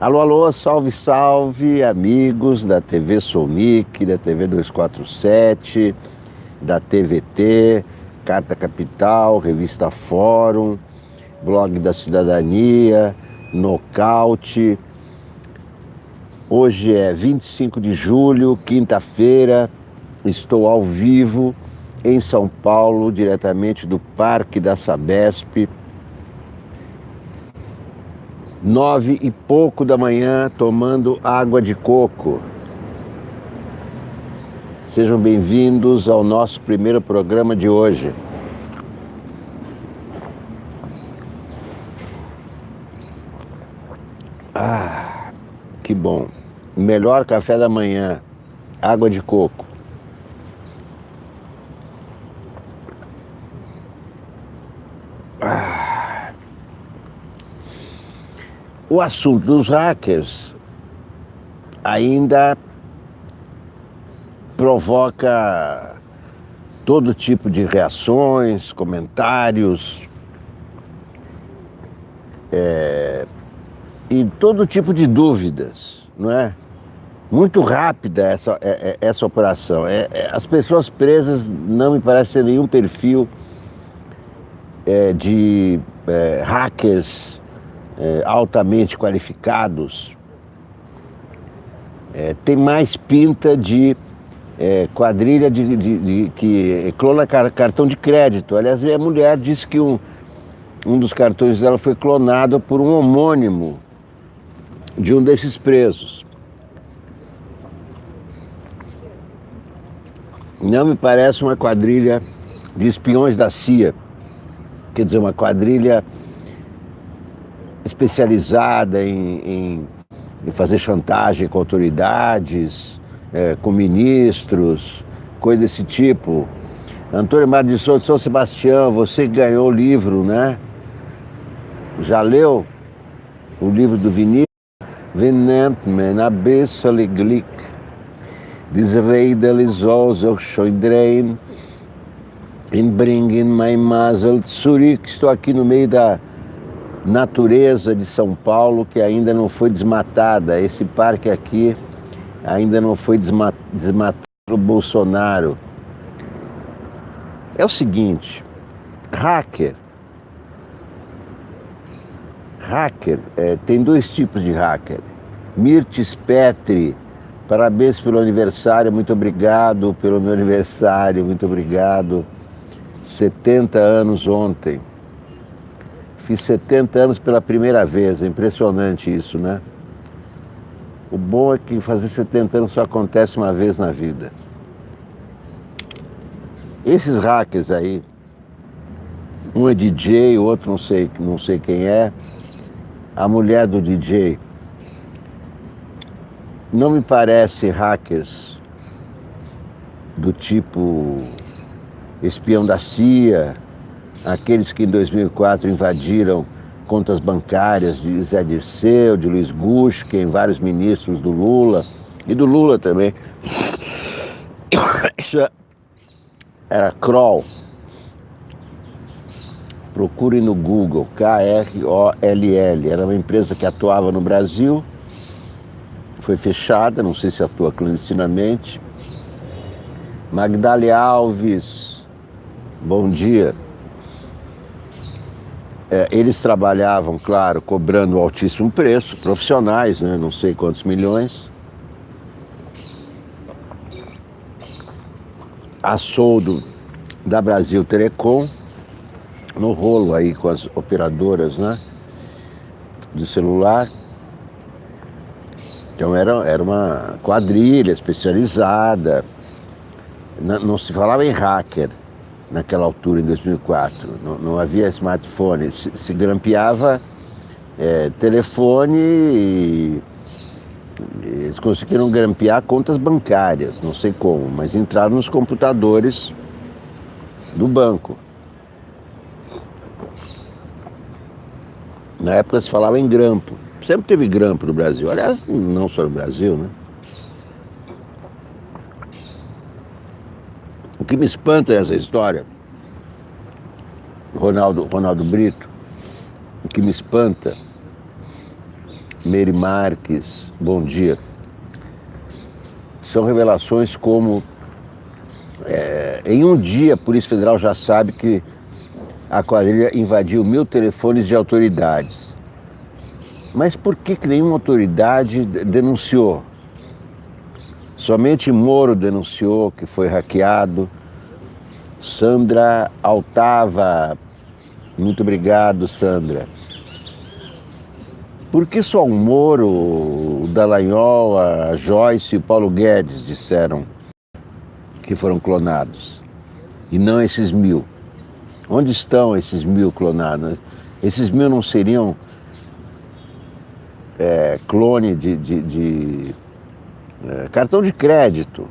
Alô, alô, salve, salve, amigos da TV Sonic, da TV 247, da TVT, Carta Capital, Revista Fórum, Blog da Cidadania, Nocaute. Hoje é 25 de julho, quinta-feira, estou ao vivo em São Paulo, diretamente do Parque da Sabesp. 9h pouco da manhã, tomando água de coco. Sejam bem-vindos ao nosso primeiro programa de hoje. Que bom. Melhor café da manhã, água de coco. O assunto dos hackers ainda provoca todo tipo de reações, comentários, e todo tipo de dúvidas, não é? Muito rápida essa operação. As pessoas presas não me parece ser nenhum perfil de hackers altamente qualificados. Tem mais pinta de quadrilha que clona cartão de crédito. Aliás, a mulher disse que um dos cartões dela foi clonado por um homônimo de um desses presos. Não me parece uma quadrilha de espiões da CIA, quer dizer, uma quadrilha especializada em fazer chantagem com autoridades, com ministros, coisa desse tipo. Antônio Mário de Souza, São Sebastião, você ganhou o livro, né? Já leu o livro do Vinícius? Wie nennt man abyssally Glück? Diese Räder soll sich schon drehen und bringen mein Masel zurück. Estou aqui no meio da natureza de São Paulo, que ainda não foi desmatada. Esse parque aqui ainda não foi desmatado pelo Bolsonaro. É o seguinte, hacker, tem dois tipos de hacker. Mirtes Petri, parabéns pelo aniversário, muito obrigado pelo meu aniversário, muito obrigado. 70 anos ontem. Fiz 70 anos pela primeira vez, é impressionante isso, né? O bom é que fazer 70 anos só acontece uma vez na vida. Esses hackers aí, um é DJ, o outro não sei quem é, a mulher do DJ, não me parece hackers do tipo espião da CIA, aqueles que em 2004 invadiram contas bancárias de Zé Dirceu, de Luiz Gusquem, vários ministros do Lula, e do Lula também. Isso era Kroll. Procurem no Google, Kroll. Era uma empresa que atuava no Brasil, foi fechada, não sei se atua clandestinamente. Magdália Alves, bom dia. Eles trabalhavam, claro, cobrando altíssimo preço, profissionais, né? Não sei quantos milhões. A soldo da Brasil Telecom, no rolo aí com as operadoras, né, de celular. Então era uma quadrilha especializada. Não se falava em hacker naquela altura, em 2004. Não havia smartphone. Se grampeava telefone e eles conseguiram grampear contas bancárias, não sei como, mas entraram nos computadores do banco. Na época se falava em grampo. Sempre teve grampo no Brasil. Aliás, não só no Brasil, né? O que me espanta é essa história. Ronaldo Brito, o que me espanta Meire Marques, bom dia. São revelações como em um dia a Polícia Federal já sabe que a quadrilha invadiu 1.000 telefones de autoridades. Mas por que nenhuma autoridade denunciou? Somente Moro denunciou que foi hackeado. Sandra Altava, muito obrigado, Sandra. Por que só o Moro, o Dallagnol, a Joyce e o Paulo Guedes disseram que foram clonados? E não esses 1.000? Onde estão esses 1.000 clonados? Esses 1.000 não seriam clone de cartão de crédito?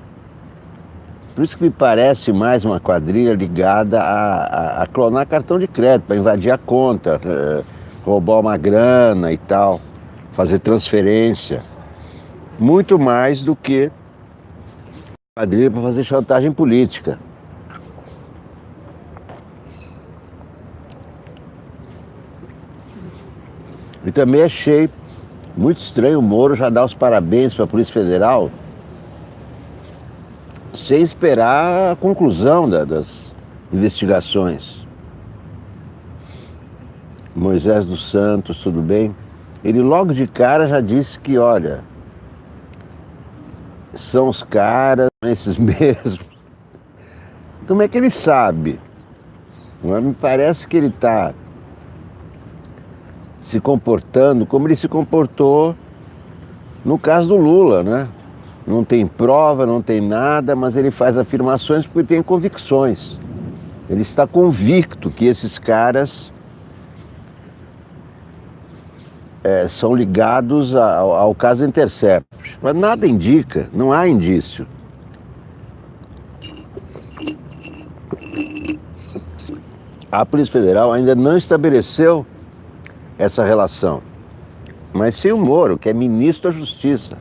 Por isso que me parece mais uma quadrilha ligada a clonar cartão de crédito, para invadir a conta, roubar uma grana e tal, fazer transferência. Muito mais do que quadrilha para fazer chantagem política. E também achei muito estranho o Moro já dar os parabéns para a Polícia Federal sem esperar a conclusão das investigações. Moisés dos Santos, tudo bem? Ele logo de cara já disse que, olha, são os caras, esses mesmos. Como é que ele sabe? Me parece que ele está se comportando como ele se comportou no caso do Lula, né? Não tem prova, não tem nada, mas ele faz afirmações porque tem convicções. Ele está convicto que esses caras são ligados ao caso Intercept. Mas nada indica, não há indício. A Polícia Federal ainda não estabeleceu essa relação. Mas sem o Moro, que é ministro da Justiça.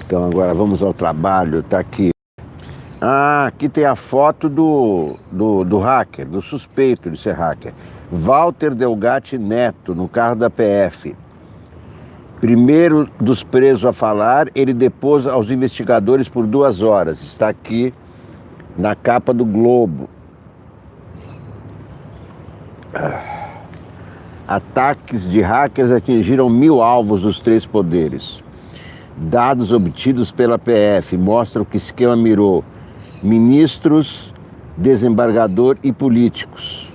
Então agora vamos ao trabalho, tá aqui. Aqui tem a foto do hacker, do suspeito de ser hacker. Walter Delgatti Neto, no carro da PF. Primeiro dos presos a falar, ele depôs aos investigadores por 2 horas. Está aqui na capa do Globo. Ataques de hackers atingiram 1.000 alvos dos 3 poderes. Dados obtidos pela PF mostram que o esquema mirou ministros, desembargador e políticos.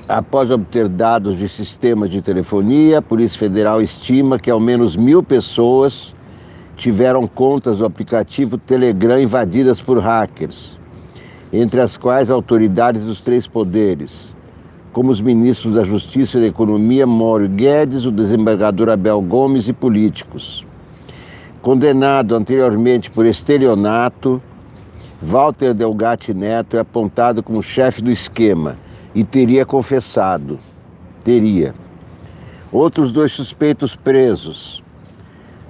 Após obter dados de sistemas de telefonia, a Polícia Federal estima que ao menos 1.000 pessoas tiveram contas do aplicativo Telegram invadidas por hackers, entre as quais autoridades dos 3 poderes, como os ministros da Justiça e da Economia, Mauro Guedes, o desembargador Abel Gomes e políticos. Condenado anteriormente por estelionato, Walter Delgatti Neto é apontado como chefe do esquema e teria confessado. Outros 2 suspeitos presos,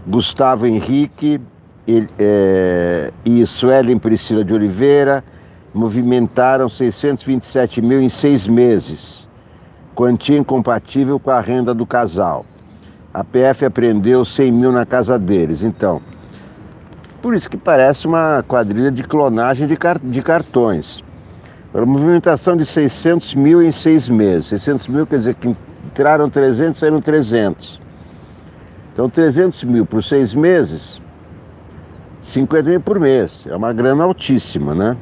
Gustavo Henrique e Suelen Priscila de Oliveira, movimentaram 627 mil em 6 meses, quantia incompatível com a renda do casal. A PF apreendeu 100 mil na casa deles. Então, por isso que parece uma quadrilha de clonagem de cartões. A movimentação de 600 mil em 6 meses. 600 mil quer dizer que entraram 300, saíram 300. Então 300 mil por 6 meses, 50 mil por mês. É uma grana altíssima, né?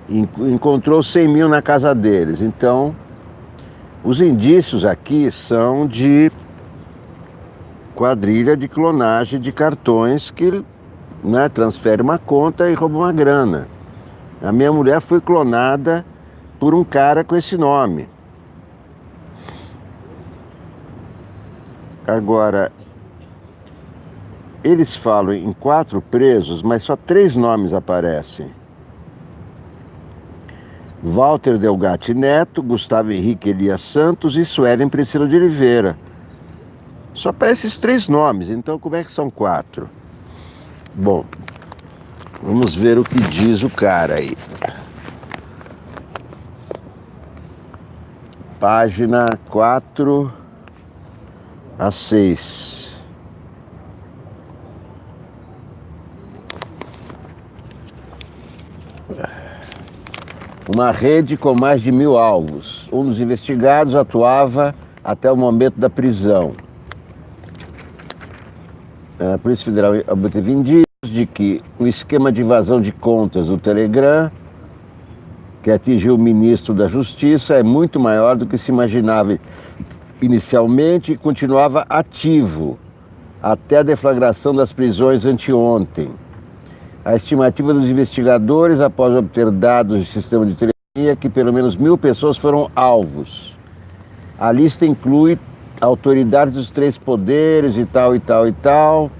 Encontrou 100 mil na casa deles. Então, os indícios aqui são de quadrilha de clonagem de cartões que, né, transfere uma conta e rouba uma grana. A minha mulher foi clonada por um cara com esse nome. Agora, eles falam em 4 presos, mas só 3 nomes aparecem. Walter Delgatti Neto, Gustavo Henrique Elias Santos e Suelen Priscila de Oliveira. Só aparecem esses 3 nomes, então como é que são 4? Bom, vamos ver o que diz o cara aí. página 4 a 6. Uma rede com mais de 1.000 alvos. Um dos investigados atuava até o momento da prisão. A Polícia Federal obteve indícios de que o esquema de invasão de contas do Telegram, que atingiu o ministro da Justiça, é muito maior do que se imaginava inicialmente e continuava ativo até a deflagração das prisões anteontem. A estimativa dos investigadores, após obter dados do sistema de telefonia, é que pelo menos 1.000 pessoas foram alvos. A lista inclui autoridades dos 3 poderes e tal, e tal, e tal.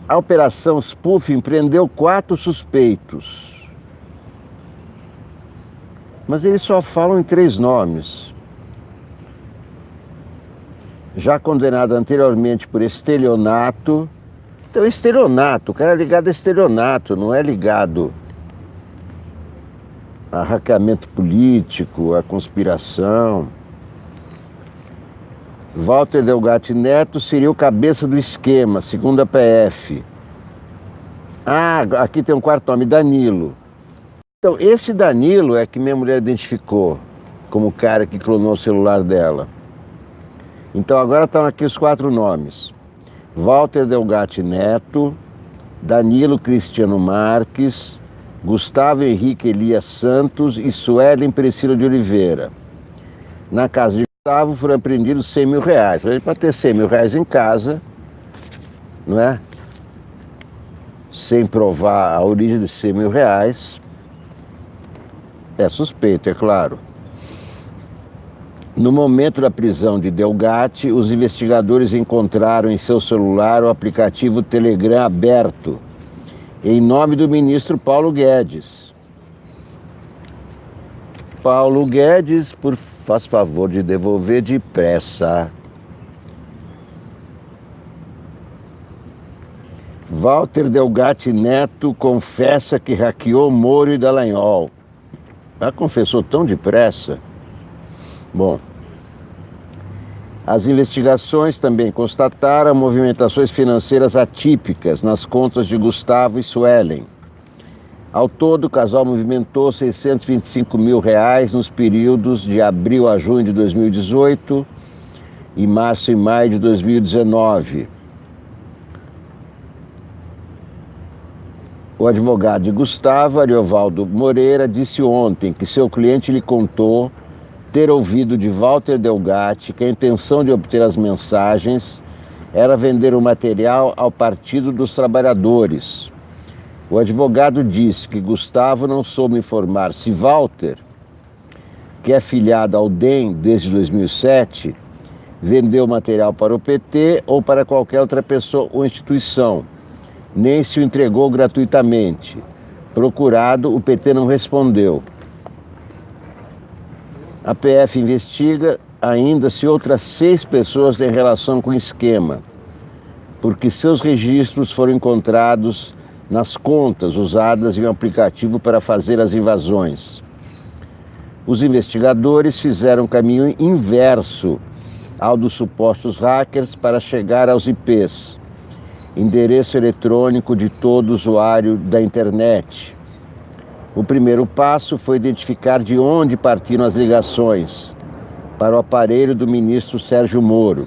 A operação Spoofing prendeu 4 suspeitos. Mas eles só falam em 3 nomes. Já condenado anteriormente por estelionato. Então, estelionato, o cara é ligado a estelionato, não é ligado a hackeamento político, a conspiração. Walter Delgatti Neto seria o cabeça do esquema, segundo a PF. Ah, aqui tem um 4º nome, Danilo. Então, esse Danilo é que minha mulher identificou como o cara que clonou o celular dela. Então, agora estão aqui os 4 nomes. Walter Delgatti Neto, Danilo Cristiano Marques, Gustavo Henrique Elias Santos e Suelen Priscila de Oliveira. Na casa de Gustavo foram apreendidos 100 mil reais. Para ter 100 mil reais em casa, não é? Sem provar a origem de 100 mil reais, é suspeito, é claro. No momento da prisão de Delgatti, os investigadores encontraram em seu celular o aplicativo Telegram aberto, em nome do ministro Paulo Guedes. Paulo Guedes, faz favor de devolver depressa. Walter Delgatti Neto confessa que hackeou Moro e Dallagnol. Ela confessou tão depressa. Bom, as investigações também constataram movimentações financeiras atípicas nas contas de Gustavo e Suelen. Ao todo, o casal movimentou 625 mil reais nos períodos de abril a junho de 2018 e março e maio de 2019. O advogado de Gustavo, Ariovaldo Moreira, disse ontem que seu cliente lhe contou ter ouvido de Walter Delgatti que a intenção de obter as mensagens era vender o material ao Partido dos Trabalhadores. O advogado disse que Gustavo não soube informar se Walter, que é filiado ao DEM desde 2007, vendeu o material para o PT ou para qualquer outra pessoa ou instituição, nem se o entregou gratuitamente. Procurado, o PT não respondeu. A PF investiga ainda se outras 6 pessoas têm relação com o esquema, porque seus registros foram encontrados nas contas usadas em um aplicativo para fazer as invasões. Os investigadores fizeram um caminho inverso ao dos supostos hackers para chegar aos IPs, endereço eletrônico de todo usuário da internet. O primeiro passo foi identificar de onde partiram as ligações para o aparelho do ministro Sérgio Moro.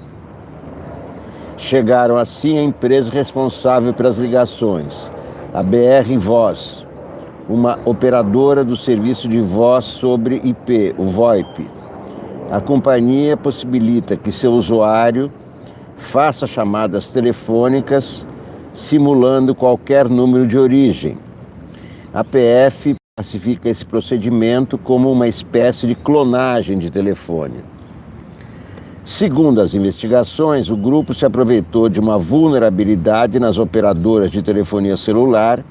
Chegaram assim a empresa responsável pelas ligações, a BR Voz, uma operadora do serviço de voz sobre IP, o VoIP. A companhia possibilita que seu usuário faça chamadas telefônicas simulando qualquer número de origem. A PF classifica esse procedimento como uma espécie de clonagem de telefone. Segundo as investigações, o grupo se aproveitou de uma vulnerabilidade nas operadoras de telefonia celular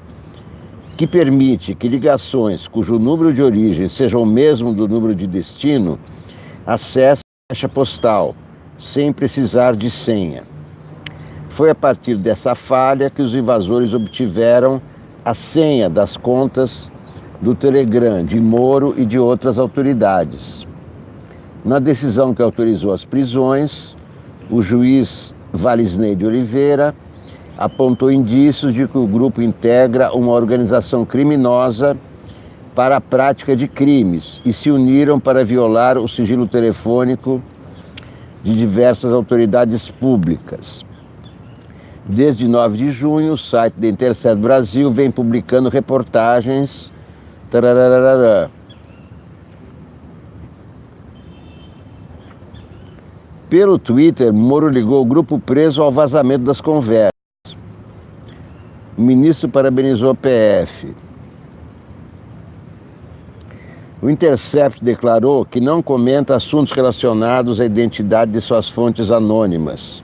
que permite que ligações cujo número de origem seja o mesmo do número de destino acessem a caixa postal, sem precisar de senha. Foi a partir dessa falha que os invasores obtiveram a senha das contas do Telegram, de Moro e de outras autoridades. Na decisão que autorizou as prisões, o juiz Valisney de Oliveira apontou indícios de que o grupo integra uma organização criminosa para a prática de crimes e se uniram para violar o sigilo telefônico de diversas autoridades públicas. Desde 9 de junho, o site da Intercept Brasil vem publicando reportagens. Pelo Twitter, Moro ligou o grupo preso ao vazamento das conversas. O ministro parabenizou a PF. O Intercept declarou que não comenta assuntos relacionados à identidade de suas fontes anônimas.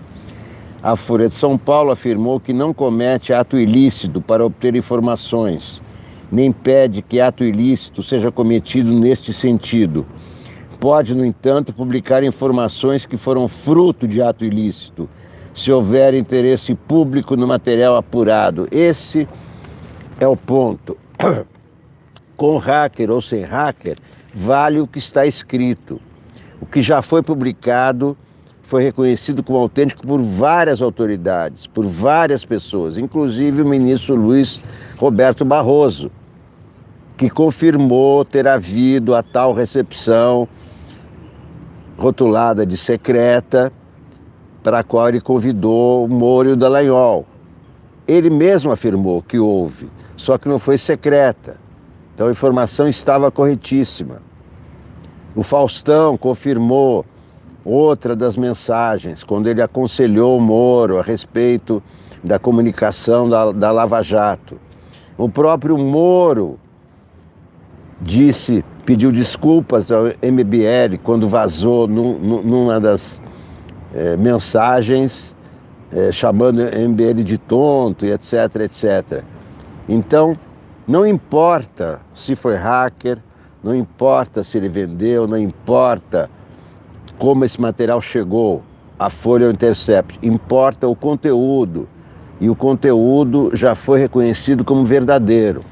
A Folha de São Paulo afirmou que não comete ato ilícito para obter informações, nem pede que ato ilícito seja cometido neste sentido. Pode, no entanto, publicar informações que foram fruto de ato ilícito, se houver interesse público no material apurado. Esse é o ponto. Com hacker ou sem hacker, vale o que está escrito. O que já foi publicado foi reconhecido como autêntico por várias autoridades, por várias pessoas, inclusive o ministro Luiz Roberto Barroso, que confirmou ter havido a tal recepção rotulada de secreta, para a qual ele convidou o Moro e o Dallagnol. Ele mesmo afirmou que houve, só que não foi secreta. Então a informação estava corretíssima. O Faustão confirmou outra das mensagens, quando ele aconselhou o Moro a respeito da comunicação da Lava Jato. O próprio Moro pediu desculpas ao MBL quando vazou numa das mensagens, chamando o MBL de tonto e etc, etc. Então, não importa se foi hacker, não importa se ele vendeu, não importa como esse material chegou à Folha ou Intercept, importa o conteúdo, e o conteúdo já foi reconhecido como verdadeiro.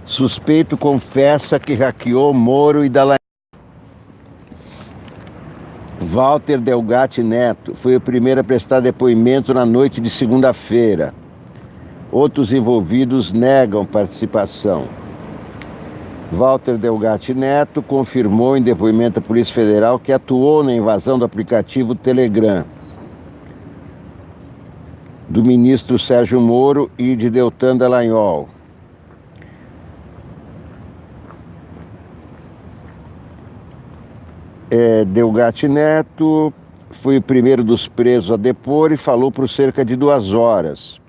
Suspeito confessa que hackeou Moro e Dallagnol. Walter Delgatti Neto foi o primeiro a prestar depoimento na noite de segunda-feira. Outros envolvidos negam participação. Walter Delgatti Neto confirmou em depoimento à Polícia Federal que atuou na invasão do aplicativo Telegram do ministro Sérgio Moro e de Deltan Dallagnol. Delgatti Neto foi o primeiro dos presos a depor e falou por cerca de 2 horas.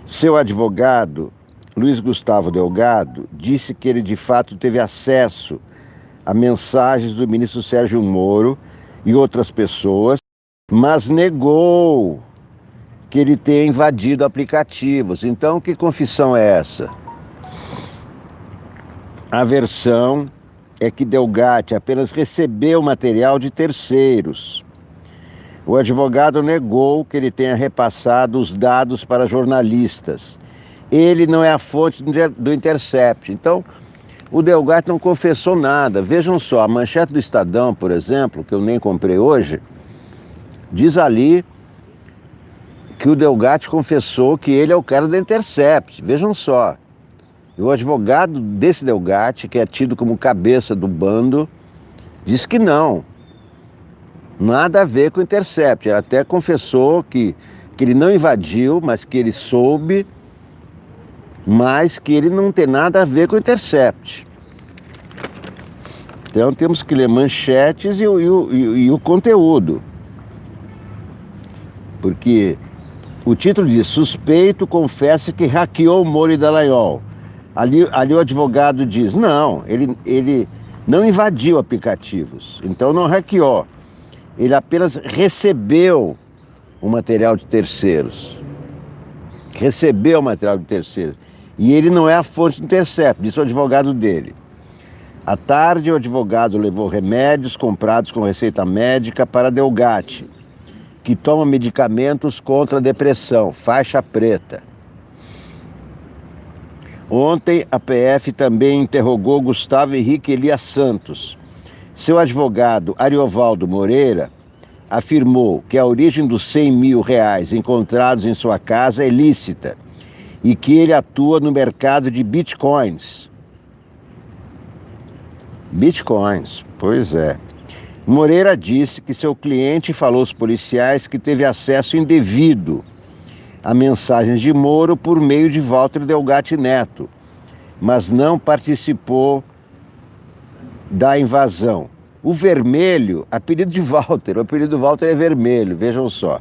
Seu advogado, Luiz Gustavo Delgado, disse que ele de fato teve acesso a mensagens do ministro Sérgio Moro e outras pessoas, mas negou que ele tenha invadido aplicativos. Então, que confissão é essa? A versão é que Delgatti apenas recebeu material de terceiros. O advogado negou que ele tenha repassado os dados para jornalistas. Ele não é a fonte do Intercept. Então, o Delgatti não confessou nada. Vejam só, a manchete do Estadão, por exemplo, que eu nem comprei hoje, diz ali que o Delgatti confessou que ele é o cara do Intercept. Vejam só. E o advogado desse Delgatti, que é tido como cabeça do bando, diz que não. Nada a ver com o Intercept. Ele até confessou que ele não invadiu, mas que ele soube, mas que ele não tem nada a ver com o Intercept. Então temos que ler manchetes e o conteúdo. Porque o título diz: suspeito confessa que hackeou Moro e Dallagnol. Ali o advogado diz: não, ele não invadiu aplicativos, então não hackeou. Ele apenas recebeu o material de terceiros. Recebeu o material de terceiros. E ele não é a fonte do Intercept, disse o advogado dele. À tarde, o advogado levou remédios comprados com receita médica para Delgatti, que toma medicamentos contra a depressão, faixa preta. Ontem, a PF também interrogou Gustavo Henrique Elias Santos. Seu advogado, Ariovaldo Moreira, afirmou que a origem dos R$ 100 mil encontrados em sua casa é lícita e que ele atua no mercado de bitcoins. Bitcoins, pois é. Moreira disse que seu cliente falou aos policiais que teve acesso indevido a mensagens de Moro por meio de Walter Delgatti Neto, mas não participou da invasão. O vermelho, apelido de Walter, o apelido do Walter é vermelho, vejam só.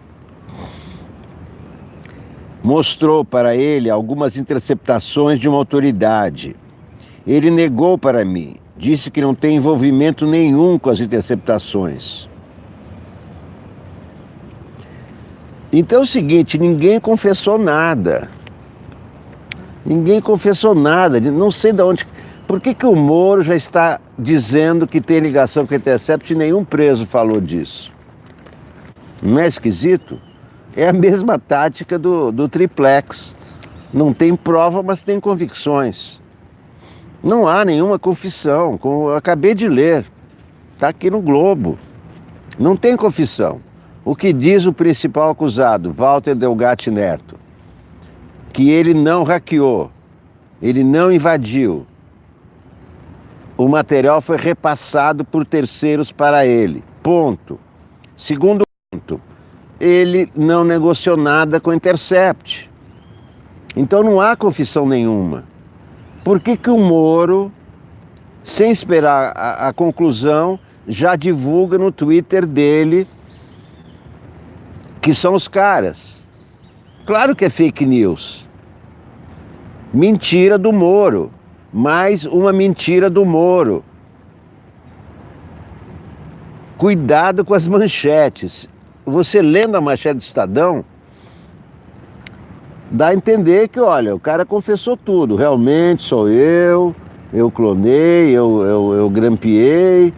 Mostrou para ele algumas interceptações de uma autoridade. Ele negou para mim, disse que não tem envolvimento nenhum com as interceptações. Então é o seguinte, ninguém confessou nada. Ninguém confessou nada, não sei de onde... Por que o Moro já está dizendo que tem ligação com o Intercept e nenhum preso falou disso? Não é esquisito? É a mesma tática do triplex. Não tem prova, mas tem convicções. Não há nenhuma confissão, como eu acabei de ler. Está aqui no Globo. Não tem confissão. O que diz o principal acusado, Walter Delgatti Neto? Que ele não hackeou, ele não invadiu. O material foi repassado por terceiros para ele. Ponto. Segundo ponto, ele não negociou nada com o Intercept. Então não há confissão nenhuma. Por que o Moro, sem esperar a conclusão, já divulga no Twitter dele que são os caras? Claro que é fake news. Mentira do Moro. Mais uma mentira do Moro. Cuidado com as manchetes. Você lendo a manchete do Estadão, dá a entender que, olha, o cara confessou tudo. Realmente sou eu clonei, eu grampeei,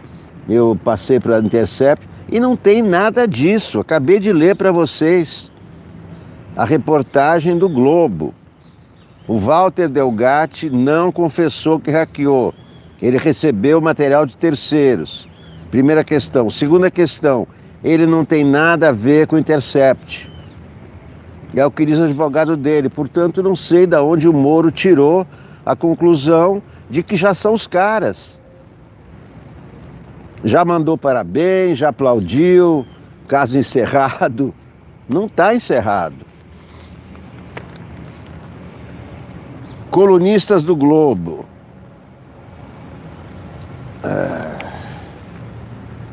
eu passei para a Intercept. E não tem nada disso. Acabei de ler para vocês a reportagem do Globo. O Walter Delgatti não confessou que hackeou. Ele recebeu material de terceiros. Primeira questão. Segunda questão, ele não tem nada a ver com o Intercept. É o que diz o advogado dele. Portanto, não sei de onde o Moro tirou a conclusão de que já são os caras. Já mandou parabéns, já aplaudiu, caso encerrado. Não está encerrado. Colunistas do Globo.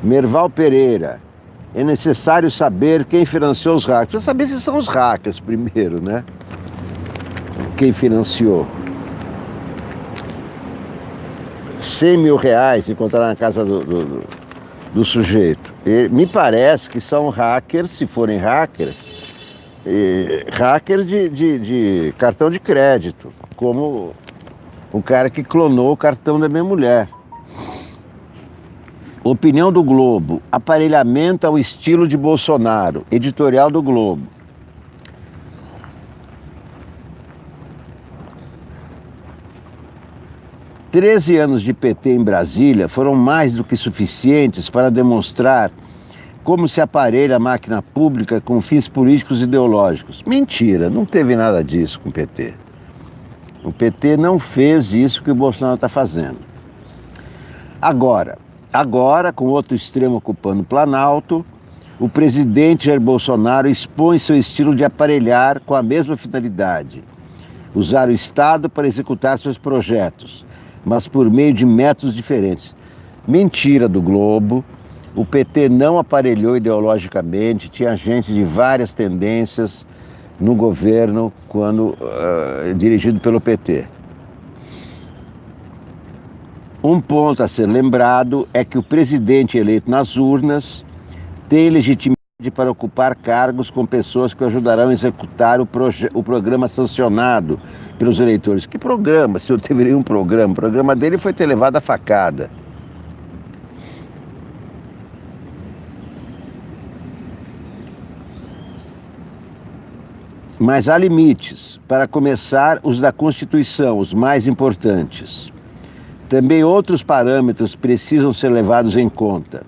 Merval Pereira. É necessário saber quem financiou os hackers. Precisa saber se são os hackers primeiro, né? Quem financiou. R$100 mil encontraram na casa do sujeito. E me parece que são hackers, se forem hackers, hackers de cartão de crédito, como o cara que clonou o cartão da minha mulher. Opinião do Globo, aparelhamento ao estilo de Bolsonaro, editorial do Globo. "13 anos de PT em Brasília foram mais do que suficientes para demonstrar como se aparelha a máquina pública com fins políticos e ideológicos." Mentira, não teve nada disso com o PT. O PT não fez isso que o Bolsonaro está fazendo. Agora, com outro extremo ocupando o Planalto, o presidente Jair Bolsonaro expõe seu estilo de aparelhar com a mesma finalidade: usar o Estado para executar seus projetos, mas por meio de métodos diferentes. Mentira do Globo. O PT não aparelhou ideologicamente, tinha gente de várias tendências no governo quando dirigido pelo PT. Um ponto a ser lembrado é que o presidente eleito nas urnas tem legitimidade para ocupar cargos com pessoas que ajudarão a executar o programa sancionado pelos eleitores. Que programa? Se eu teve um programa, o programa dele foi ter levado a facada. Mas há limites. Para começar, os da Constituição, os mais importantes. Também outros parâmetros precisam ser levados em conta.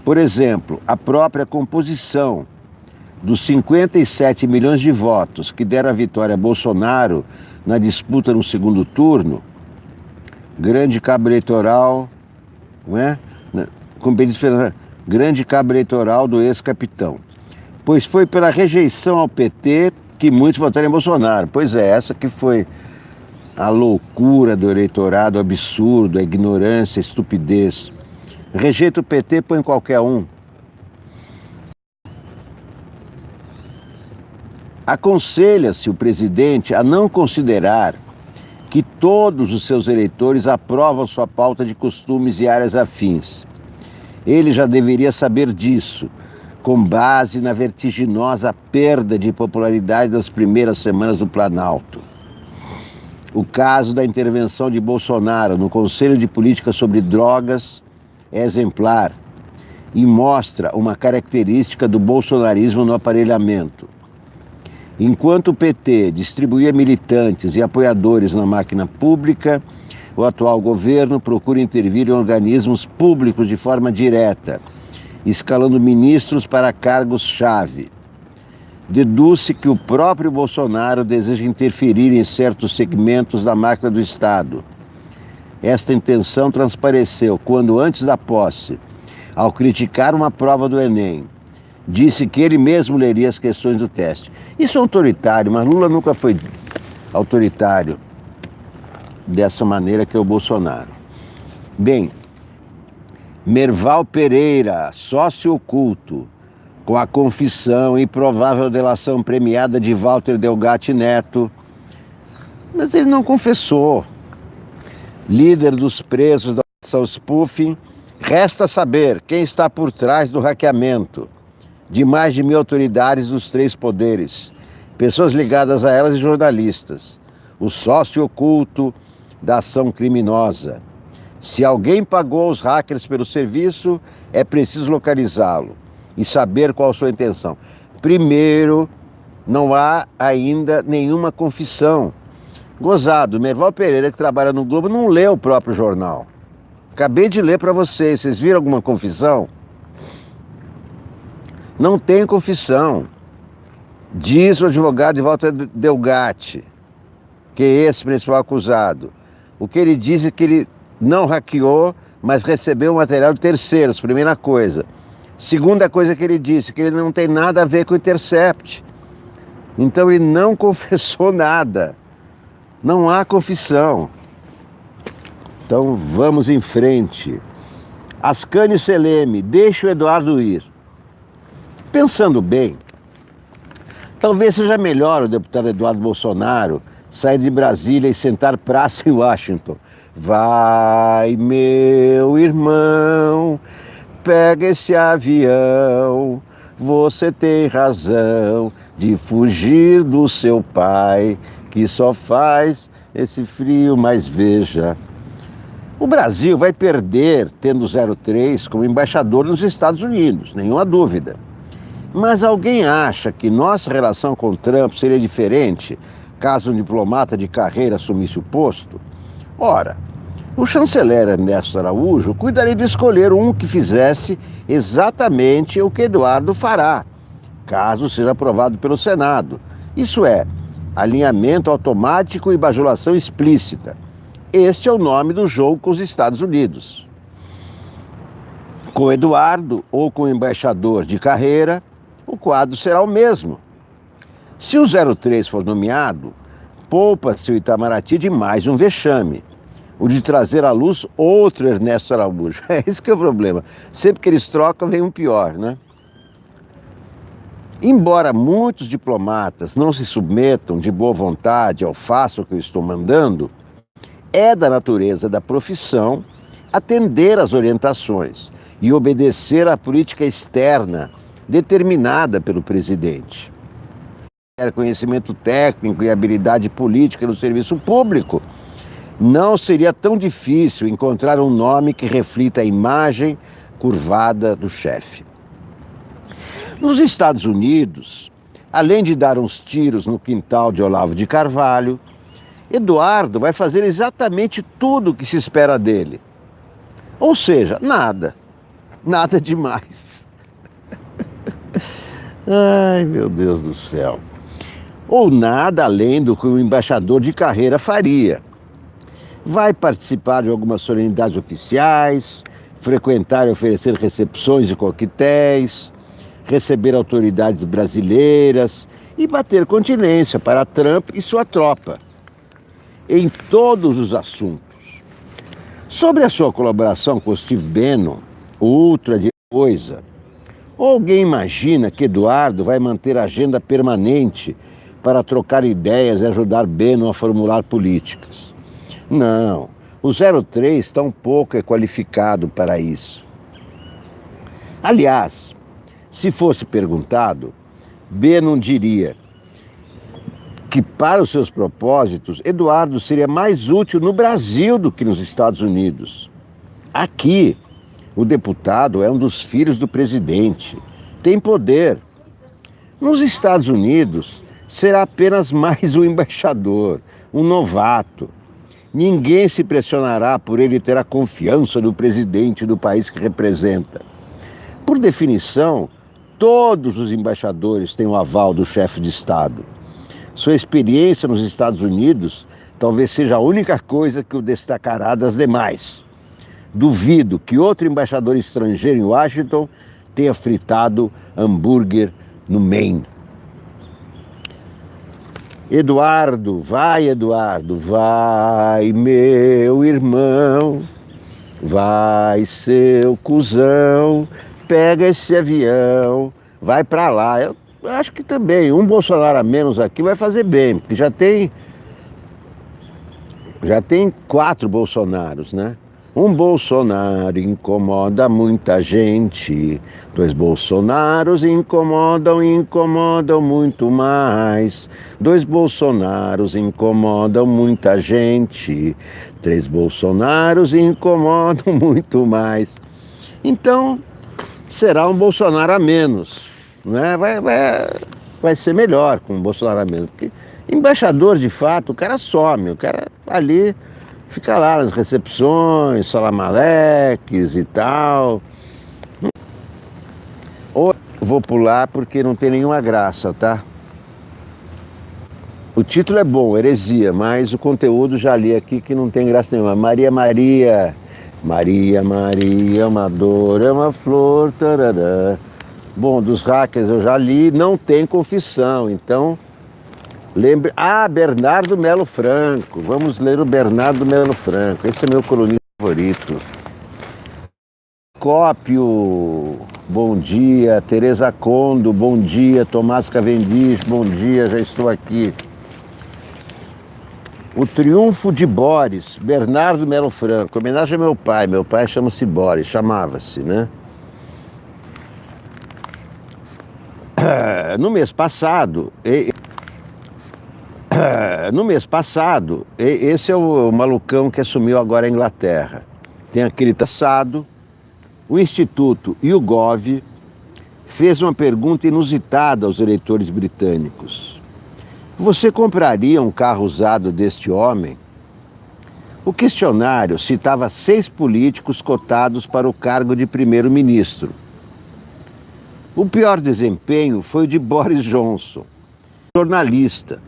Por exemplo, a própria composição dos 57 milhões de votos que deram a vitória a Bolsonaro na disputa no segundo turno, grande cabo eleitoral, não é? Grande cabo eleitoral do ex-capitão. Pois foi pela rejeição ao PT que muitos votaram em Bolsonaro. Pois é, essa que foi a loucura do eleitorado, o absurdo, a ignorância, a estupidez. Rejeita o PT, põe qualquer um. Aconselha-se o presidente a não considerar que todos os seus eleitores aprovam sua pauta de costumes e áreas afins. Ele já deveria saber disso, com base na vertiginosa perda de popularidade das primeiras semanas do Planalto. O caso da intervenção de Bolsonaro no Conselho de Política sobre Drogas é exemplar e mostra uma característica do bolsonarismo no aparelhamento. Enquanto o PT distribuía militantes e apoiadores na máquina pública, o atual governo procura intervir em organismos públicos de forma direta, escalando ministros para cargos-chave. Deduz-se que o próprio Bolsonaro deseja interferir em certos segmentos da máquina do Estado. Esta intenção transpareceu quando, antes da posse, ao criticar uma prova do Enem, disse que ele mesmo leria as questões do teste. Isso é autoritário, mas Lula nunca foi autoritário dessa maneira que é o Bolsonaro. Bem, Merval Pereira, sócio oculto, com a confissão e provável delação premiada de Walter Delgatti Neto, mas ele não confessou. Líder dos presos da operação Spoofing, resta saber quem está por trás do hackeamento de mais de 1.000 autoridades dos 3 poderes, pessoas ligadas a elas e jornalistas, o sócio oculto da ação criminosa. Se alguém pagou os hackers pelo serviço, é preciso localizá-lo e saber qual a sua intenção. Primeiro, não há ainda nenhuma confissão. Gozado, Merval Pereira, que trabalha no Globo, não lê o próprio jornal. Acabei de ler para vocês. Vocês viram alguma confissão? Não tem confissão. Diz o advogado de Walter Delgatti, que é esse principal acusado. O que ele diz é que ele não hackeou, mas recebeu material de terceiros, primeira coisa. Segunda coisa que ele disse, que ele não tem nada a ver com o Intercept. Então ele não confessou nada. Não há confissão. Então vamos em frente. Ascânio Seleme, deixa o Eduardo ir. Pensando bem, talvez seja melhor o deputado Eduardo Bolsonaro sair de Brasília e sentar praça em Washington. Vai, meu irmão, pega esse avião, você tem razão de fugir do seu pai, que só faz esse frio, mas veja. O Brasil vai perder tendo 03 como embaixador nos Estados Unidos, nenhuma dúvida. Mas alguém acha que nossa relação com Trump seria diferente caso um diplomata de carreira assumisse o posto? Ora, o chanceler Ernesto Araújo cuidaria de escolher um que fizesse exatamente o que Eduardo fará, caso seja aprovado pelo Senado. Isso é, alinhamento automático e bajulação explícita. Este é o nome do jogo com os Estados Unidos. Com Eduardo ou com o embaixador de carreira, o quadro será o mesmo. Se o 03 for nomeado, poupa-se o Itamaraty de mais um vexame, o de trazer à luz outro Ernesto Araújo. É esse que é o problema. Sempre que eles trocam, vem um pior, né? Embora muitos diplomatas não se submetam de boa vontade ao faço que eu estou mandando, é da natureza da profissão atender às orientações e obedecer à política externa determinada pelo presidente. Conhecimento técnico e habilidade política no serviço público, não seria tão difícil encontrar um nome que reflita a imagem curvada do chefe. Nos Estados Unidos, além de dar uns tiros no quintal de Olavo de Carvalho, Eduardo vai fazer exatamente tudo o que se espera dele. Ou seja, nada. Nada demais. Ai, meu Deus do céu. Ou nada além do que o embaixador de carreira faria. Vai participar de algumas solenidades oficiais, frequentar e oferecer recepções e coquetéis, receber autoridades brasileiras e bater continência para Trump e sua tropa, em todos os assuntos. Sobre a sua colaboração com Steve Bannon, outra de coisa, alguém imagina que Eduardo vai manter agenda permanente para trocar ideias e ajudar Bannon a formular políticas? Não, o 03 tampouco é qualificado para isso. Aliás, se fosse perguntado, Bannon diria que, para os seus propósitos, Eduardo seria mais útil no Brasil do que nos Estados Unidos. Aqui, o deputado é um dos filhos do presidente, tem poder. Nos Estados Unidos, será apenas mais um embaixador, um novato. Ninguém se pressionará por ele ter a confiança do presidente do país que representa. Por definição, todos os embaixadores têm o aval do chefe de Estado. Sua experiência nos Estados Unidos talvez seja a única coisa que o destacará das demais. Duvido que outro embaixador estrangeiro em Washington tenha fritado hambúrguer no Maine. Eduardo, vai, meu irmão, vai, seu cuzão, pega esse avião, vai pra lá. Eu acho que também um Bolsonaro a menos aqui vai fazer bem, porque já tem 4 Bolsonaros, né? Um Bolsonaro incomoda muita gente, 2 Bolsonaros incomodam muito mais, 2 Bolsonaros incomodam muita gente, 3 Bolsonaros incomodam muito mais. Então, será um Bolsonaro a menos, né? Vai ser melhor com um Bolsonaro a menos, porque embaixador, de fato, o cara some, o cara ali fica lá nas recepções, salamaleques e tal. Ou vou pular porque não tem nenhuma graça, tá? O título é bom, Heresia, mas o conteúdo já li aqui que não tem graça nenhuma. Maria, uma dor, é uma flor, tarará. Bom, dos hackers eu já li, não tem confissão, então lembre... Bernardo Melo Franco, vamos ler o Bernardo Melo Franco, esse é meu colunista favorito. Cópio, bom dia, Tereza Condo, bom dia, Tomás Cavendish, bom dia, já estou aqui. O Triunfo de Boris, Bernardo Melo Franco, homenagem ao meu pai chama-se Boris, chamava-se, né? No mês passado, esse é o malucão que assumiu agora a Inglaterra. Tem aquele traçado, o Instituto YouGov fez uma pergunta inusitada aos eleitores britânicos. Você compraria um carro usado deste homem? O questionário citava 6 políticos cotados para o cargo de primeiro-ministro. O pior desempenho foi o de Boris Johnson, jornalista,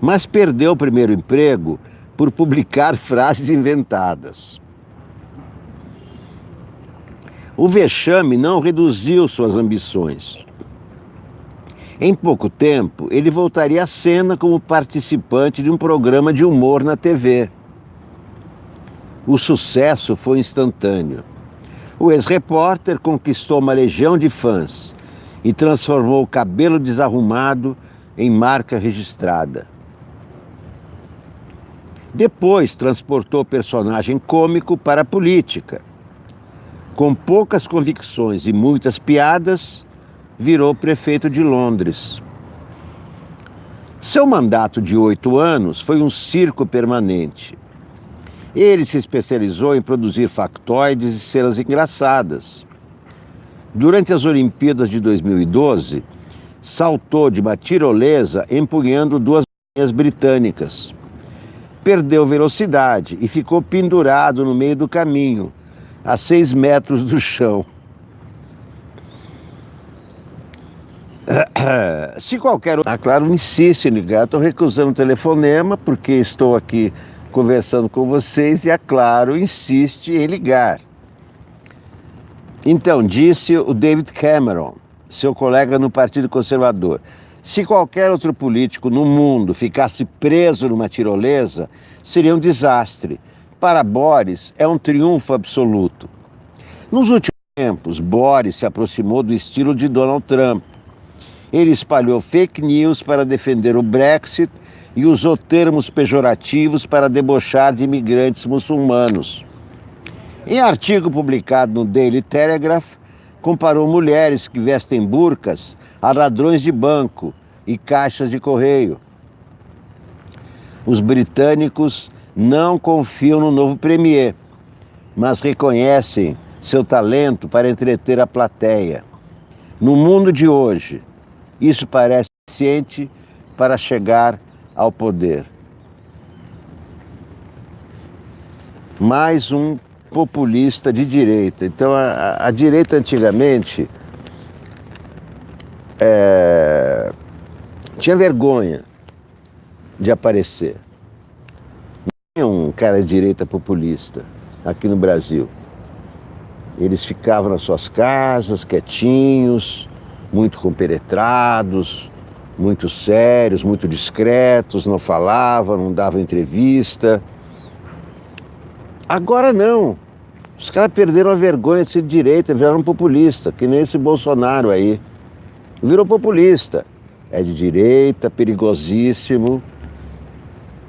mas perdeu o primeiro emprego por publicar frases inventadas. O vexame não reduziu suas ambições. Em pouco tempo, ele voltaria à cena como participante de um programa de humor na TV. O sucesso foi instantâneo. O ex-repórter conquistou uma legião de fãs e transformou o cabelo desarrumado em marca registrada. Depois transportou o personagem cômico para a política. Com poucas convicções e muitas piadas, virou prefeito de Londres. Seu mandato de 8 anos foi um circo permanente. Ele se especializou em produzir factoides e cenas engraçadas. Durante as Olimpíadas de 2012, saltou de uma tirolesa empunhando duas bolinhas britânicas. Perdeu velocidade e ficou pendurado no meio do caminho, a 6 metros do chão. Se qualquer outro... claro, insiste em ligar. Estou recusando o telefonema porque estou aqui conversando com vocês e a Claro insiste em ligar. Então, disse o David Cameron, seu colega no Partido Conservador, se qualquer outro político no mundo ficasse preso numa tirolesa, seria um desastre. Para Boris, é um triunfo absoluto. Nos últimos tempos, Boris se aproximou do estilo de Donald Trump. Ele espalhou fake news para defender o Brexit e usou termos pejorativos para debochar de imigrantes muçulmanos. Em artigo publicado no Daily Telegraph, comparou mulheres que vestem burcas a ladrões de banco e caixas de correio. Os britânicos não confiam no novo premier, mas reconhecem seu talento para entreter a plateia. No mundo de hoje, isso parece suficiente para chegar ao poder. Mais um populista de direita. Então, a direita antigamente tinha vergonha de aparecer. Não tinha um cara de direita populista aqui no Brasil. Eles ficavam nas suas casas, quietinhos, muito compenetrados, muito sérios, muito discretos, não falavam, não davam entrevista. Agora não. Os caras perderam a vergonha de ser de direita, viraram populista, que nem esse Bolsonaro aí. Virou populista. É de direita, perigosíssimo,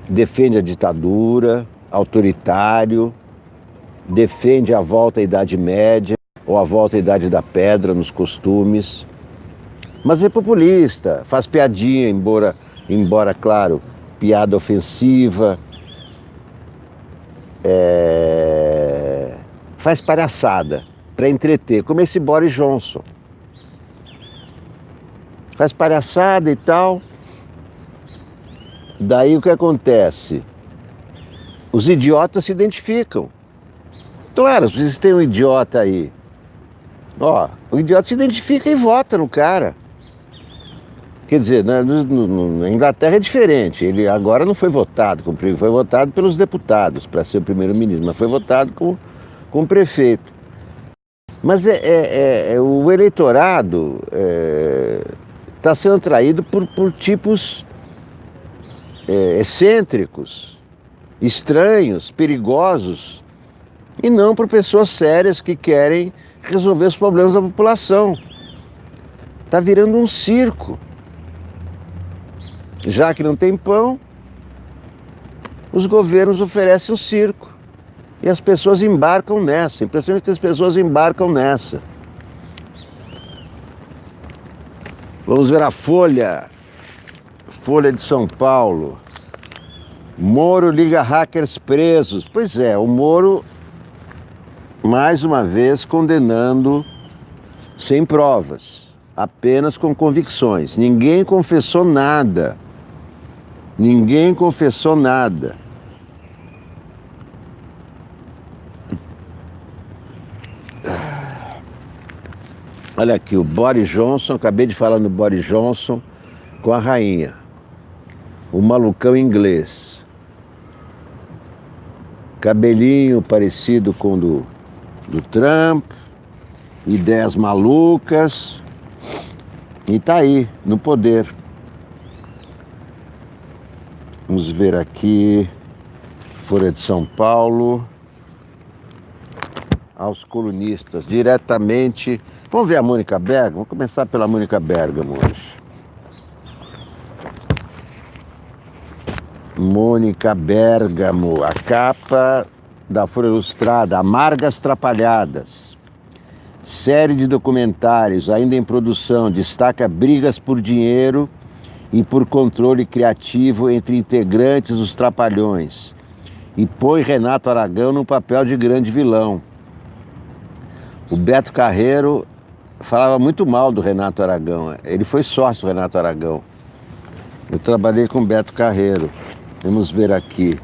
defende a ditadura, autoritário, defende a volta à Idade Média ou a volta à Idade da Pedra nos costumes. Mas é populista, faz piadinha, embora claro, piada ofensiva, faz palhaçada para entreter, como esse Boris Johnson. Faz palhaçada e tal. Daí o que acontece? Os idiotas se identificam. Claro, se vocês têm um idiota aí, o idiota se identifica e vota no cara. Quer dizer, na Inglaterra é diferente. Ele agora não foi votado, foi votado pelos deputados para ser o primeiro-ministro, mas foi votado como prefeito. Mas o eleitorado está sendo atraído por tipos excêntricos, estranhos, perigosos, e não por pessoas sérias que querem resolver os problemas da população. Está virando um circo. Já que não tem pão, os governos oferecem um circo. E as pessoas embarcam nessa. Impressionante que as pessoas embarcam nessa. Vamos ver a Folha. Folha de São Paulo. Moro liga hackers presos. Pois é, o Moro, mais uma vez, condenando sem provas, apenas com convicções. Ninguém confessou nada. Ninguém confessou nada. Olha aqui, o Boris Johnson, acabei de falar no Boris Johnson com a rainha. O malucão inglês. Cabelinho parecido com o do Trump, ideias malucas, e tá aí, no poder. Vamos ver aqui, Folha de São Paulo, aos colunistas, diretamente. Vamos ver a Mônica Bergamo? Vamos começar pela Mônica Bergamo hoje. Mônica Bergamo, a capa da Folha Ilustrada, Amargas Trapalhadas. Série de documentários ainda em produção, destaca brigas por dinheiro e por controle criativo entre integrantes dos Trapalhões e põe Renato Aragão no papel de grande vilão. O Beto Carreiro falava muito mal do Renato Aragão. Ele foi sócio do Renato Aragão. Eu trabalhei com Beto Carreiro. Vamos ver aqui.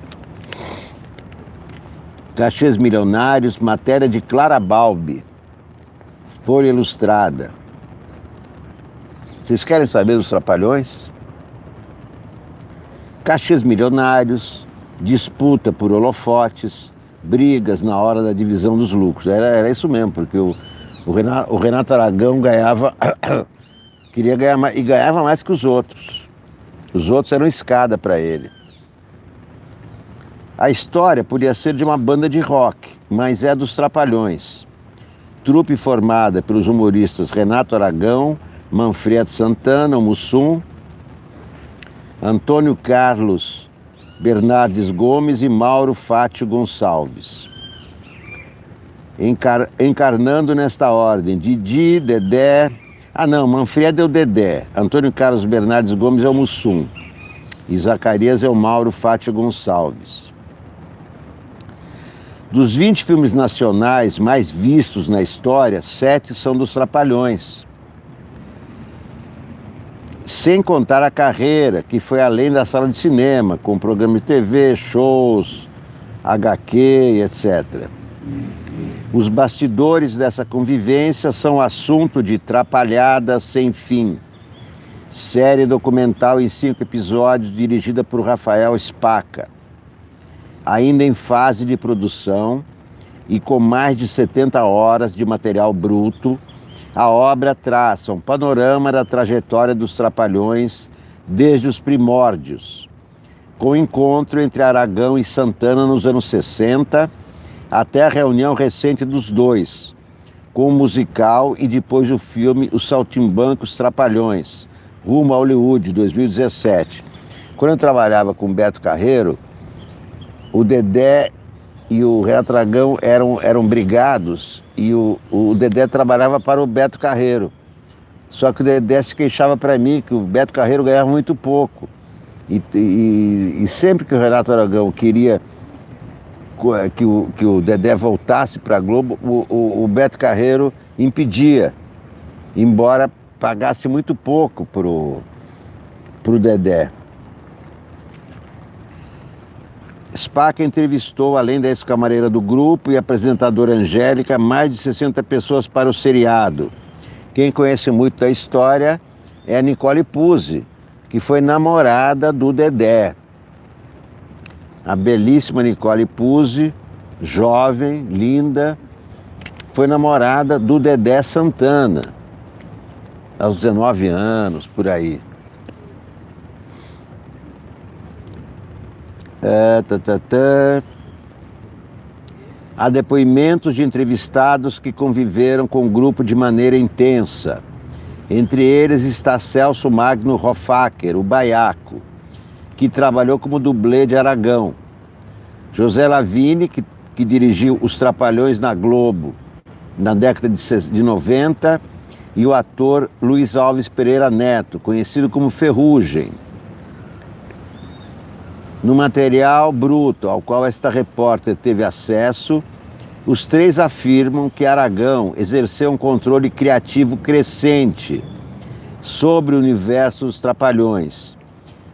Cachês milionários, matéria de Clara Balbi. Folha Ilustrada. Vocês querem saber dos Trapalhões? Cachês milionários, disputa por holofotes, brigas na hora da divisão dos lucros. Era isso mesmo, porque o Renato Aragão ganhava, queria ganhar mais, e ganhava mais que os outros. Os outros eram escada para ele. A história podia ser de uma banda de rock, mas é dos Trapalhões. Trupe formada pelos humoristas Renato Aragão, Manfred Santana, o Mussum, Antônio Carlos Bernardes Gomes e Mauro Fátio Gonçalves. Encarnando nesta ordem, Didi, Dedé... Manfred é o Dedé, Antônio Carlos Bernardes Gomes é o Mussum e Zacarias é o Mauro Fátio Gonçalves. Dos 20 filmes nacionais mais vistos na história, 7 são dos Trapalhões. Sem contar a carreira, que foi além da sala de cinema, com programas de TV, shows, HQ, etc. Os bastidores dessa convivência são assunto de Trapalhadas Sem Fim, série documental em 5 episódios dirigida por Rafael Spaca. Ainda em fase de produção e com mais de 70 horas de material bruto, a obra traça um panorama da trajetória dos Trapalhões desde os primórdios, com o encontro entre Aragão e Santana nos anos 60, até a reunião recente dos dois, com o musical e depois o filme Os Saltimbancos Trapalhões, rumo a Hollywood, de 2017. Quando eu trabalhava com Beto Carreiro, o Dedé e o Renato Aragão eram brigados e o Dedé trabalhava para o Beto Carreiro. Só que o Dedé se queixava para mim que o Beto Carreiro ganhava muito pouco. E sempre que o Renato Aragão queria que o Dedé voltasse para a Globo, o Beto Carreiro impedia, embora pagasse muito pouco pro Dedé. Spaca entrevistou, além da ex-camareira do grupo e apresentadora Angélica, mais de 60 pessoas para o seriado. Quem conhece muito da história é a Nicole Puzzi, que foi namorada do Dedé. A belíssima Nicole Puzzi, jovem, linda, foi namorada do Dedé Santana, aos 19 anos, por aí. Há depoimentos de entrevistados que conviveram com o grupo de maneira intensa. Entre eles está Celso Magno Hoffacker, o Baiaco, que trabalhou como dublê de Aragão. José Lavini, que dirigiu Os Trapalhões na Globo na década de 90, e o ator Luiz Alves Pereira Neto, conhecido como Ferrugem. No material bruto ao qual esta repórter teve acesso, os três afirmam que Aragão exerceu um controle criativo crescente sobre o universo dos Trapalhões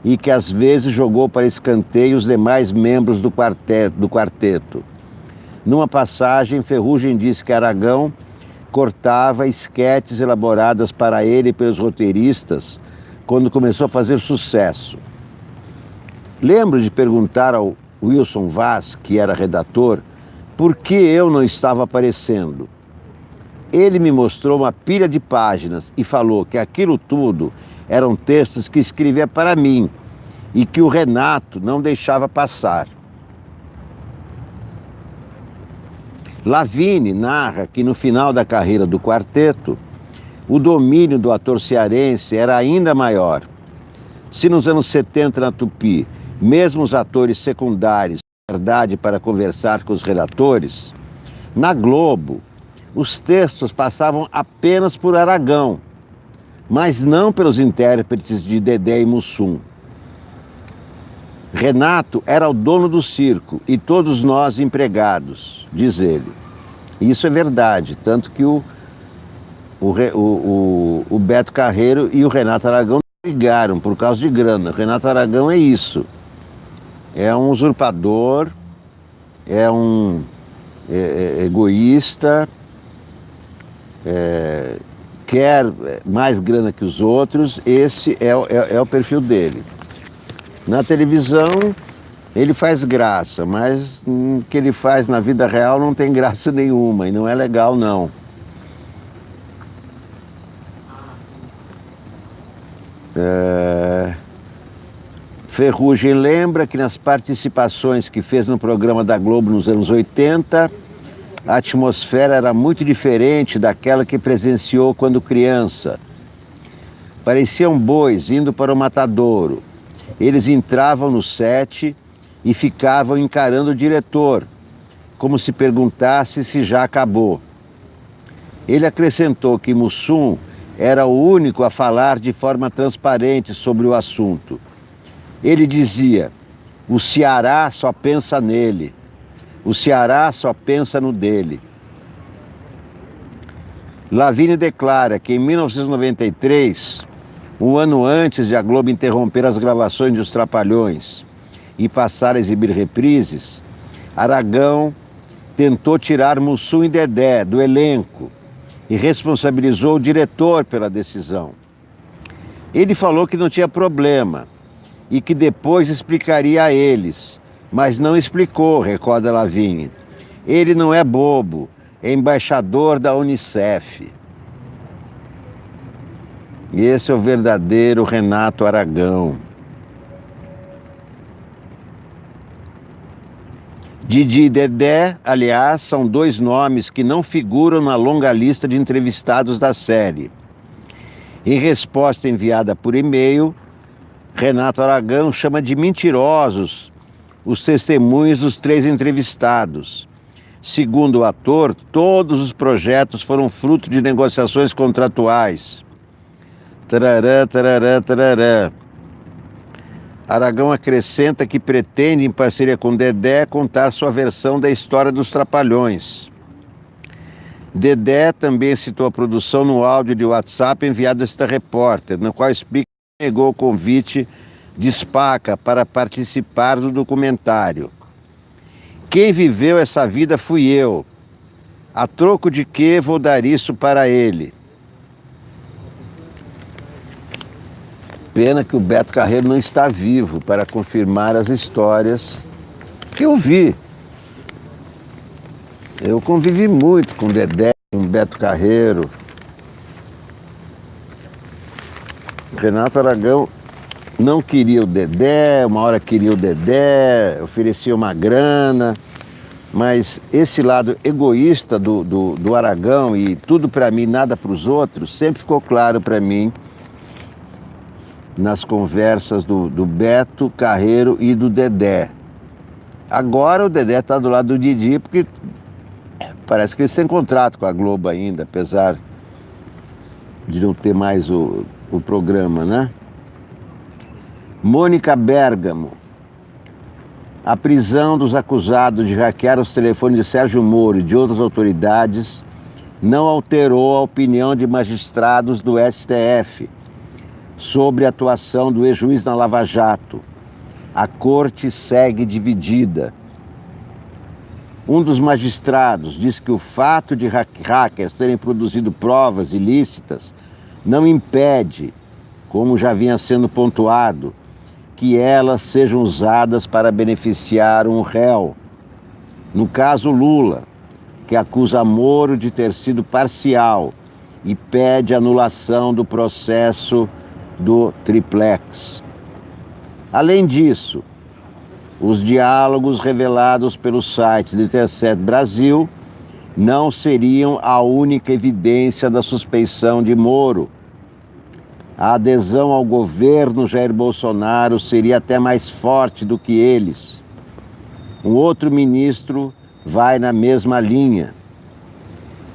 e que às vezes jogou para escanteio os demais membros do quarteto. Numa passagem, Ferrugem disse que Aragão cortava esquetes elaboradas para ele pelos roteiristas quando começou a fazer sucesso. Lembro de perguntar ao Wilson Vaz, que era redator, por que eu não estava aparecendo. Ele me mostrou uma pilha de páginas e falou que aquilo tudo eram textos que escrevia para mim e que o Renato não deixava passar. Lavini narra que no final da carreira do quarteto, o domínio do ator cearense era ainda maior. Se nos anos 70 na Tupi, mesmo os atores secundários tinham verdade para conversar com os redatores, na Globo, os textos passavam apenas por Aragão, mas não pelos intérpretes de Dedé e Mussum. Renato era o dono do circo e todos nós empregados, diz ele. Isso é verdade, tanto que o o Beto Carreiro e o Renato Aragão brigaram por causa de grana. O Renato Aragão é isso. É um usurpador, é um egoísta, quer mais grana que os outros. Esse é o perfil dele. Na televisão, ele faz graça, mas o que ele faz na vida real não tem graça nenhuma e não é legal, não. Ferrugem lembra que nas participações que fez no programa da Globo nos anos 80, a atmosfera era muito diferente daquela que presenciou quando criança. Pareciam bois indo para o matadouro. Eles entravam no set e ficavam encarando o diretor, como se perguntasse se já acabou. Ele acrescentou que Mussum era o único a falar de forma transparente sobre o assunto. Ele dizia: o Ceará só pensa nele, o Ceará só pensa no dele. Lavigne declara que em 1993, um ano antes de a Globo interromper as gravações de Os Trapalhões e passar a exibir reprises, Aragão tentou tirar Mussum e Dedé do elenco e responsabilizou o diretor pela decisão. Ele falou que não tinha problema e que depois explicaria a eles, mas não explicou, recorda Lavigne. Ele não é bobo, é embaixador da Unicef. E esse é o verdadeiro Renato Aragão. Didi e Dedé, aliás, são dois nomes que não figuram na longa lista de entrevistados da série. Em resposta enviada por e-mail, Renato Aragão chama de mentirosos os testemunhos dos 3 entrevistados. Segundo o ator, todos os projetos foram fruto de negociações contratuais. Tarará, tarará, tarará. Aragão acrescenta que pretende, em parceria com Dedé, contar sua versão da história dos Trapalhões. Dedé também citou a produção no áudio de WhatsApp enviado a esta repórter, no qual explica que negou o convite de Spaca para participar do documentário. Quem viveu essa vida fui eu. A troco de que vou dar isso para ele? Pena que o Beto Carreiro não está vivo para confirmar as histórias que eu vi. Eu convivi muito com o Dedé, com o Beto Carreiro. Renato Aragão não queria o Dedé, uma hora queria o Dedé, oferecia uma grana, mas esse lado egoísta do Aragão e tudo para mim, nada para os outros, sempre ficou claro para mim nas conversas do Beto Carreiro e do Dedé. Agora o Dedé está do lado do Didi, porque parece que eles têm contrato com a Globo ainda, apesar de não ter mais o programa, né? Mônica Bergamo. A prisão dos acusados de hackear os telefones de Sérgio Moro e de outras autoridades não alterou a opinião de magistrados do STF sobre a atuação do ex-juiz na Lava Jato. A corte segue dividida. Um dos magistrados diz que o fato de hackers terem produzido provas ilícitas não impede, como já vinha sendo pontuado, que elas sejam usadas para beneficiar um réu. No caso Lula, que acusa Moro de ter sido parcial e pede anulação do processo do triplex. Além disso, os diálogos revelados pelo site do Intercept Brasil não seriam a única evidência da suspeição de Moro. A adesão ao governo Jair Bolsonaro seria até mais forte do que eles. Um outro ministro vai na mesma linha.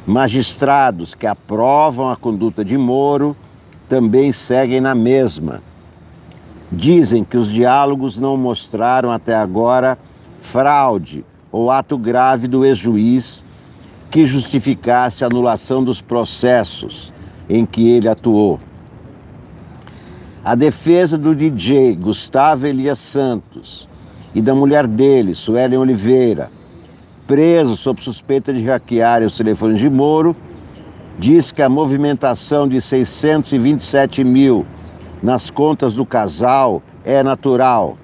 Magistrados que aprovam a conduta de Moro também seguem na mesma. Dizem que os diálogos não mostraram até agora fraude ou ato grave do ex-juiz que justificasse a anulação dos processos, em que ele atuou. A defesa do DJ Gustavo Elias Santos e da mulher dele, Suelen Oliveira, preso sob suspeita de hackear os telefones de Moro, diz que a movimentação de 627 mil nas contas do casal é natural.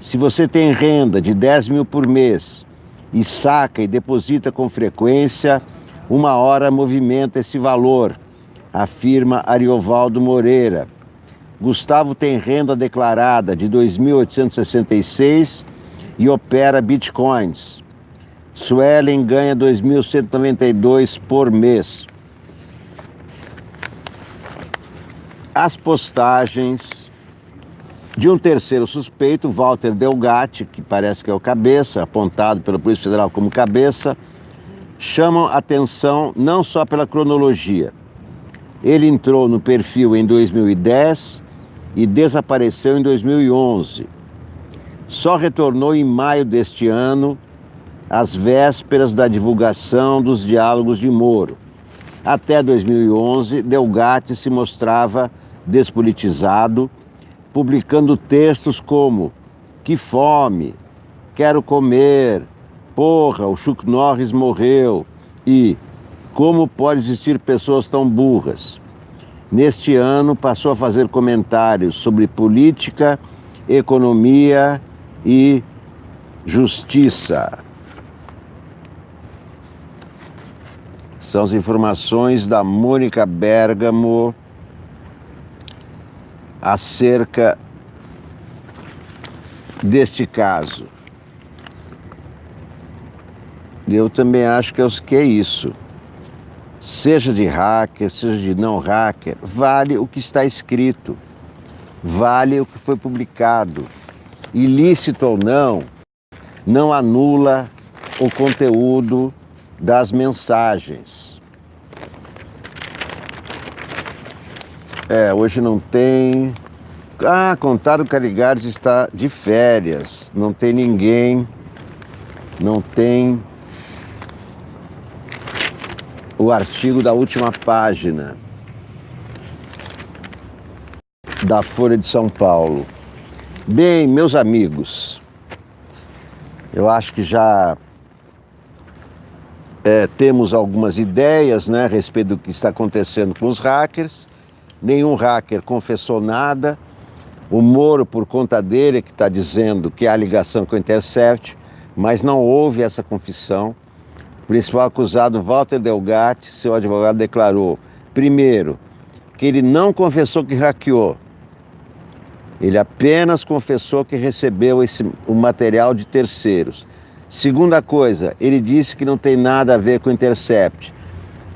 Se você tem renda de 10 mil por mês e saca e deposita com frequência, uma hora movimenta esse valor, afirma Ariovaldo Moreira. Gustavo tem renda declarada de 2.866 e opera bitcoins. Suelen ganha 2.192 por mês. As postagens de um terceiro suspeito, Walter Delgatti, que parece que é o cabeça, apontado pela Polícia Federal como cabeça, chamam atenção não só pela cronologia. Ele entrou no perfil em 2010 e desapareceu em 2011. Só retornou em maio deste ano, às vésperas da divulgação dos diálogos de Moro. Até 2011, Delgatti se mostrava despolitizado, publicando textos como "Que fome", "Quero comer", "Porra, o Chuck Norris morreu" e "Como pode existir pessoas tão burras?". Neste ano, passou a fazer comentários sobre política, economia e justiça. São as informações da Mônica Bergamo acerca deste caso. Eu também acho que é isso. Seja de hacker, seja de não hacker, vale o que está escrito, vale o que foi publicado. Ilícito ou não, não anula o conteúdo das mensagens. Hoje não tem. Contaram que Caligares está de férias, não tem ninguém, não tem o artigo da última página da Folha de São Paulo. Bem, meus amigos, eu acho que já temos algumas ideias, né, a respeito do que está acontecendo com os hackers. Nenhum hacker confessou nada. O Moro, por conta dele, que está dizendo que há ligação com o Intercept, mas não houve essa confissão. O principal acusado, Walter Delgatti, seu advogado, declarou, primeiro, que ele não confessou que hackeou. Ele apenas confessou que recebeu o material de terceiros. Segunda coisa, ele disse que não tem nada a ver com o Intercept.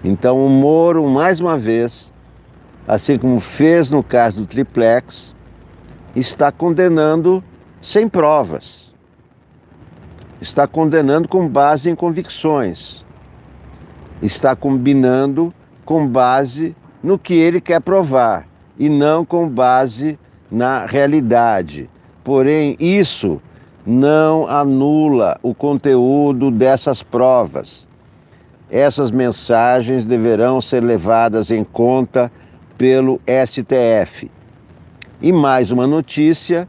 Então o Moro, mais uma vez, assim como fez no caso do Triplex, está condenando sem provas. Está condenando com base em convicções. Está combinando com base no que ele quer provar e não com base na realidade. Porém, isso não anula o conteúdo dessas provas. Essas mensagens deverão ser levadas em conta pelo STF. E mais uma notícia,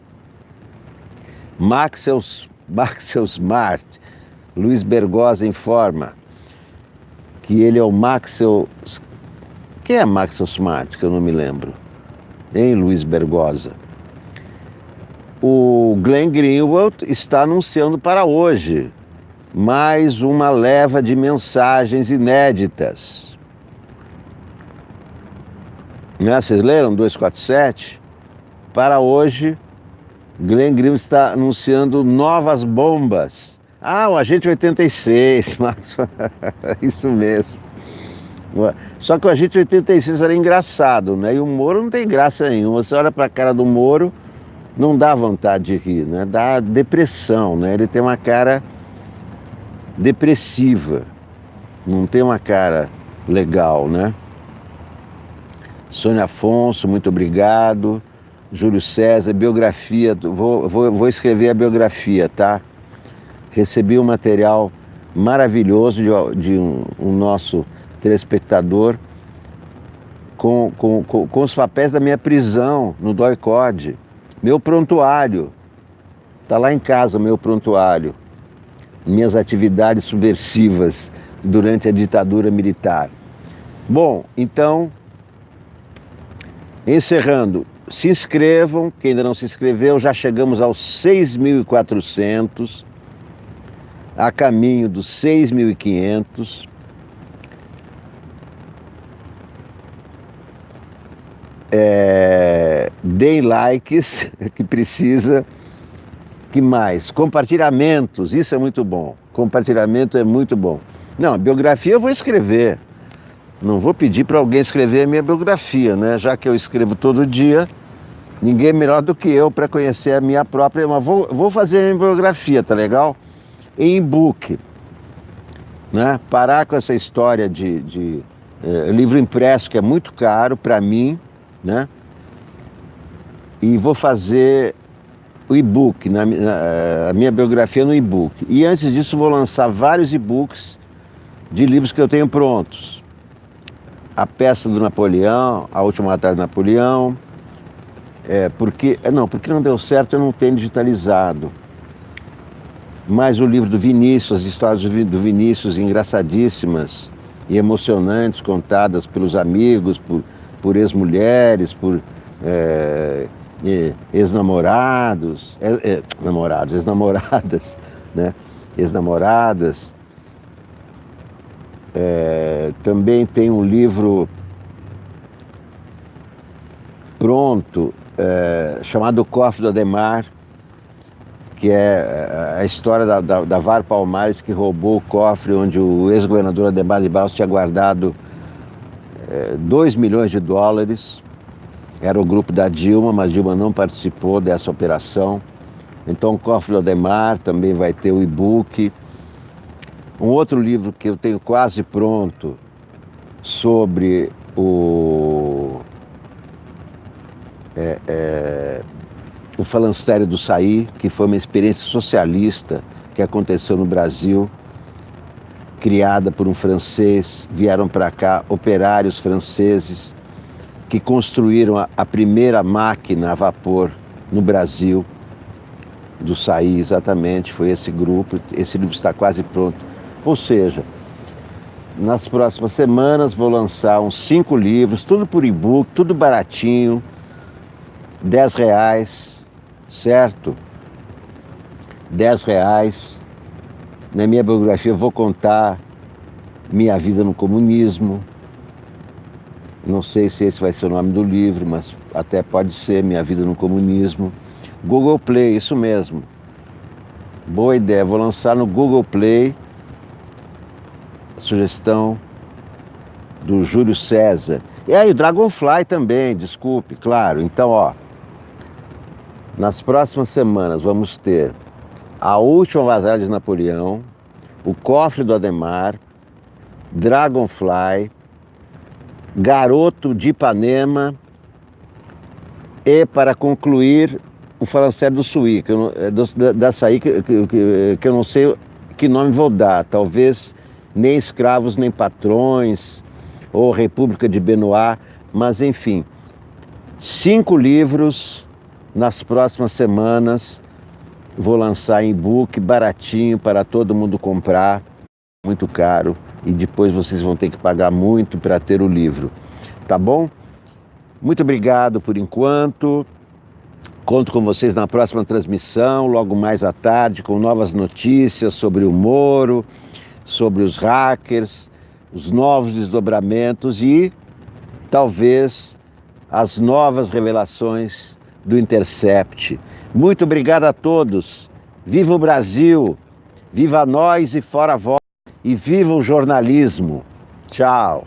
Maxwell Smart, Luiz Bergosa informa que ele é o Maxwell... Quem é Maxwell Smart, que eu não me lembro? Hein, Luiz Bergosa? O Glenn Greenwald está anunciando para hoje mais uma leva de mensagens inéditas. Vocês leram 247? Para hoje, Glenn Greenwald está anunciando novas bombas. O Agente 86, isso mesmo. Só que o Agente 86 era engraçado, né? E o Moro não tem graça nenhuma. Você olha para a cara do Moro, não dá vontade de rir, né? Dá depressão, né? Ele tem uma cara depressiva, não tem uma cara legal, né? Sônia Afonso, muito obrigado. Júlio César, biografia, vou escrever a biografia, tá? Recebi um material maravilhoso de um nosso telespectador com os papéis da minha prisão no DOI-CODE. Meu prontuário. Está lá em casa o meu prontuário. Minhas atividades subversivas durante a ditadura militar. Bom, então, encerrando, se inscrevam, quem ainda não se inscreveu, já chegamos aos 6.400, a caminho dos 6.500. Deem likes, que precisa. Que mais? Compartilhamentos, isso é muito bom. Compartilhamento é muito bom. Não, a biografia eu vou escrever. Não vou pedir para alguém escrever a minha biografia, né? Já que eu escrevo todo dia, ninguém é melhor do que eu para conhecer a minha própria. Mas vou fazer a minha biografia, tá legal? Em e-book. Né? Parar com essa história de livro impresso, que é muito caro para mim, né? E vou fazer o e-book, a minha biografia no e-book. E antes disso vou lançar vários e-books de livros que eu tenho prontos. A Peça do Napoleão, A Última Batalha de Napoleão, porque não deu certo, eu não tenho digitalizado. Mas o livro do Vinícius, as histórias do Vinícius engraçadíssimas e emocionantes, contadas pelos amigos, por ex-mulheres, por ex-namorados, ex-namoradas, né? Ex-namoradas. Também tem um livro pronto, chamado O Cofre do Adhemar, que é a história da VAR Palmares, que roubou o cofre onde o ex-governador Adhemar de Barros tinha guardado 2 milhões de dólares. Era o grupo da Dilma, mas Dilma não participou dessa operação. Então, o Cofre do Adhemar também vai ter o e-book. Um outro livro que eu tenho quase pronto sobre o Falancério do Saí, que foi uma experiência socialista que aconteceu no Brasil, criada por um francês. Vieram para cá operários franceses que construíram a primeira máquina a vapor no Brasil, do Saí, exatamente, foi esse grupo. Esse livro está quase pronto. Ou seja, nas próximas semanas vou lançar uns 5 livros, tudo por e-book, tudo baratinho, R$10, certo? R$10. Na minha biografia eu vou contar minha vida no comunismo. Não sei se esse vai ser o nome do livro, mas até pode ser Minha Vida no Comunismo. Google Play, isso mesmo. Boa ideia, vou lançar no Google Play. Sugestão do Júlio César. E aí, o Dragonfly também, desculpe, claro. Então, nas próximas semanas vamos ter A Última Batalha de Napoleão, O Cofre do Adhemar, Dragonfly, Garoto de Ipanema e, para concluir, o Falancério do Saí, da Saí, que eu não sei que nome vou dar. Talvez nem Escravos nem Patrões, ou República de Benoit, mas enfim, 5 livros nas próximas semanas. Vou lançar em e-book baratinho para todo mundo comprar, muito caro, e depois vocês vão ter que pagar muito para ter o livro, tá bom? Muito obrigado por enquanto. Conto com vocês na próxima transmissão, logo mais à tarde, com novas notícias sobre o Moro, sobre os hackers, os novos desdobramentos e talvez as novas revelações do Intercept. Muito obrigado a todos. Viva o Brasil, viva nós e fora vós, e viva o jornalismo. Tchau.